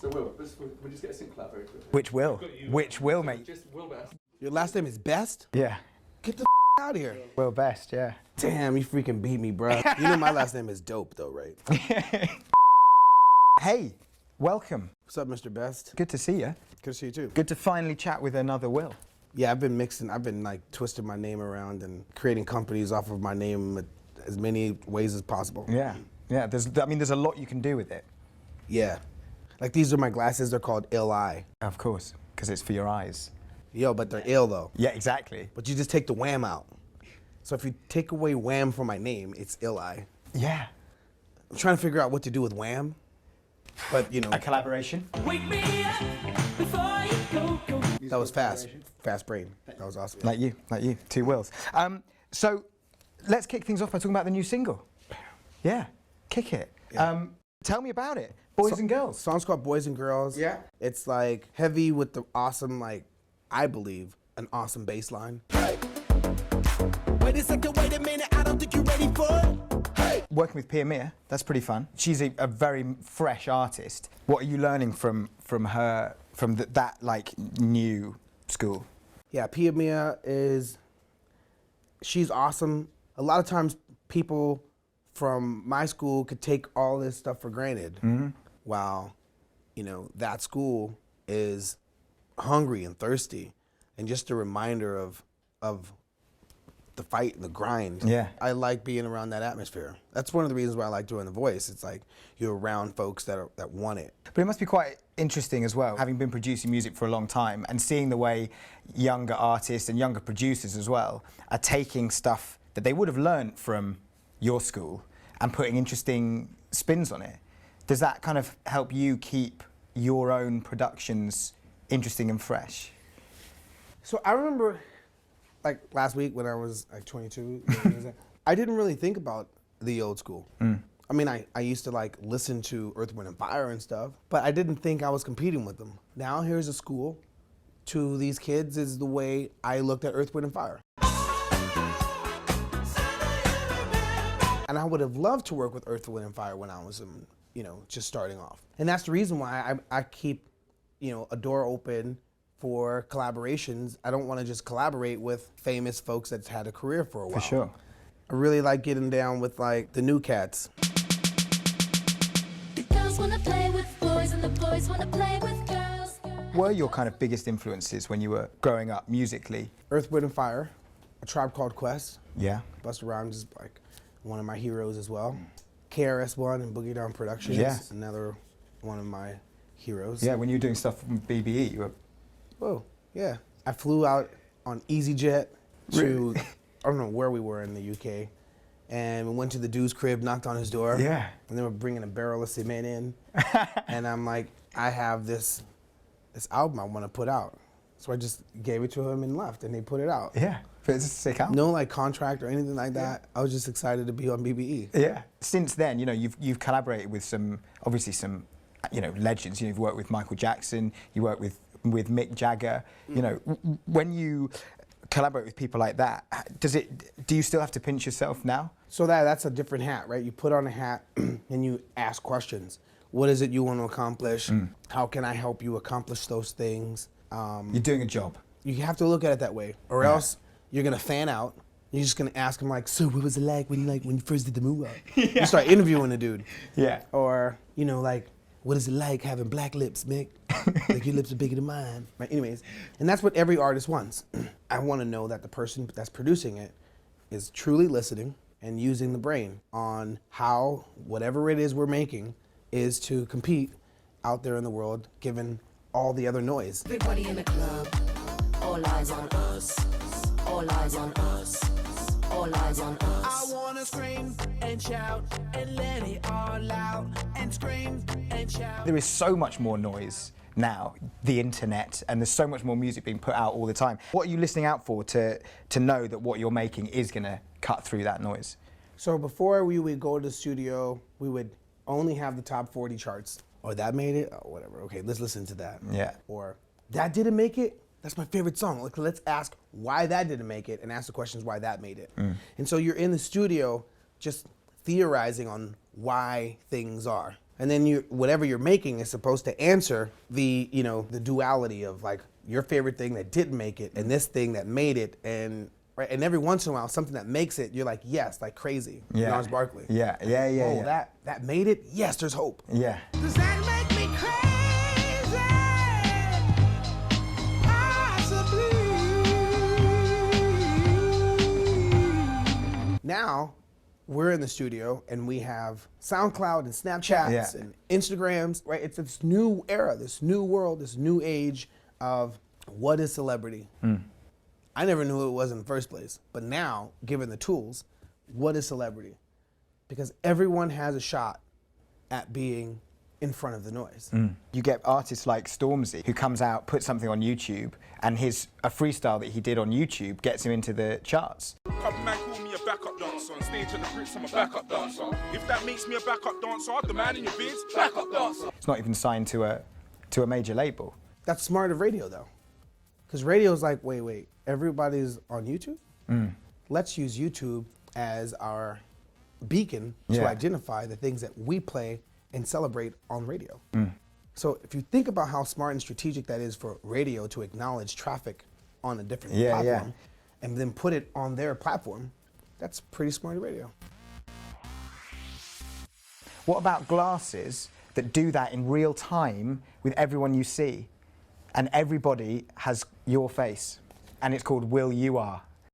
So Will, we'll just get a sync collab very quickly. Which Will? Which Will, mate? Just Will Best. Your last name is Best? Yeah. Get the out of here. Will Best, yeah. Damn, you freaking beat me, bro. You know my last name is Dope, though, right? Hey, welcome. What's up, Mr. Best? Good to see you. Good to see you, too. Good to finally chat with another Will. Yeah, I've been like twisting my name around and creating companies off of my name as many ways as possible. Yeah, yeah. There's a lot you can do with it. Yeah. Like, these are my glasses. They're called Ill-I. Of course, because it's for your eyes. Yo, but they're ill, though. Yeah, exactly. But you just take the wham out. So if you take away wham from my name, it's Ill-I. Yeah. I'm trying to figure out what to do with wham, but, you know. A collaboration. Wake me up before you go. That was fast. Fast brain. That was awesome. Like you. Two Wills. So let's kick things off by talking about the new single. Yeah, kick it. Yeah. Tell me about it. Boys and girls. Song's called Boys and Girls. Yeah. It's like heavy with the awesome, like, I believe, an awesome bass line. Hey. Wait a minute, I don't think you're ready for it. Hey. Working with Pia, that's pretty fun. She's a very fresh artist. What are you learning from her, from that like new school? Yeah, Pia she's awesome. A lot of times people from my school could take all this stuff for granted. Mm-hmm. While, you know, that school is hungry and thirsty, and just a reminder of the fight and the grind. Yeah. I like being around that atmosphere. That's one of the reasons why I like doing The Voice. It's like you're around folks that want it. But it must be quite interesting as well, having been producing music for a long time and seeing the way younger artists and younger producers as well are taking stuff that they would have learned from your school and putting interesting spins on it. Does that kind of help you keep your own productions interesting and fresh? So I remember, like, last week when I was like 22, I didn't really think about the old school. I mean, I used to like listen to Earth, Wind & Fire and stuff, but I didn't think I was competing with them. Now here's a school to these kids is the way I looked at Earth, Wind & Fire. And I would have loved to work with Earth, Wind & Fire when I was, you know, just starting off. And that's the reason why I keep, you know, a door open for collaborations. I don't want to just collaborate with famous folks that's had a career for a while. For sure. I really like getting down with like the new cats. The girls wanna play with boys and the boys wanna play with girls. Were your kind of biggest influences when you were growing up musically? Earth, Wind & Fire, A Tribe Called Quest. Yeah. Busta Rhymes is like one of my heroes as well. KRS-One and Boogie Down Productions, Yeah. another one of my heroes. Yeah, when you were doing stuff with BBE, you were... Whoa, yeah. I flew out on EasyJet to, I don't know where we were in the UK, and we went to the dude's crib, knocked on his door. Yeah. And they were bringing a barrel of cement in. And I'm like, I have this album I want to put out. So I just gave it to him and left, and they put it out. Yeah, but it's a sick album. No like contract or anything like that. I was just excited to be on BBE. Yeah. Since then, you know, you've collaborated with obviously some, you know, legends. You've worked with Michael Jackson. You worked with Mick Jagger. You know, when you collaborate with people like that, do you still have to pinch yourself now? So that's a different hat, right? You put on a hat and you ask questions. What is it you want to accomplish? How can I help you accomplish those things? You're doing a job. You have to look at it that way, or else you're gonna fan out. You're just gonna ask him like, so what was it like when you first did the move? You start interviewing the dude. Yeah. Or, you know, like, what is it like having black lips, Mick? Like your lips are bigger than mine. Right? Anyways, and that's what every artist wants. I want to know that the person that's producing it is truly listening and using the brain on how whatever it is we're making is to compete out there in the world, given all the other noise. Everybody in the club, all eyes on us, all eyes on us, all eyes on us. I wanna scream and shout and let it all out and scream and shout. There is so much more noise now, the internet, and there's so much more music being put out all the time. What are you listening out for to know that what you're making is gonna cut through that noise? So before we would go to the studio, we would only have the top 40 charts. Or that made it, oh, whatever, okay, let's listen to that. Yeah. Or that didn't make it, that's my favorite song. Like, let's ask why that didn't make it and ask the questions why that made it. And so you're in the studio just theorizing on why things are. And then whatever you're making is supposed to answer the, you know, the duality of like your favorite thing that didn't make it and this thing that made it, and right, and every once in a while something that makes it, you're like, yes, like crazy. Yeah. Gnarls Barkley. Yeah. Oh, that made it. Yes, there's hope. Yeah. Does that make me crazy? Possibly. Now, we're in the studio and we have SoundCloud and Snapchats and Instagrams, right? It's this new era, this new world, this new age of what is celebrity. I never knew what it was in the first place, but now, given the tools, what is celebrity? Because everyone has a shot at being in front of the noise. You get artists like Stormzy, who comes out, puts something on YouTube, and a freestyle that he did on YouTube gets him into the charts. Couple man call me a backup dancer. On stage at the Brits, I'm a backup dancer. If that makes me a backup dancer, the man in your vids, backup dancer. It's not even signed to a major label. That's smart of radio, though. Because radio's like, wait, everybody's on YouTube? Let's use YouTube as our beacon to identify the things that we play and celebrate on radio. So if you think about how smart and strategic that is for radio to acknowledge traffic on a different platform and then put it on their platform, that's pretty smart radio. What about glasses that do that in real time with everyone you see? And everybody has your face. And it's called will.i.am.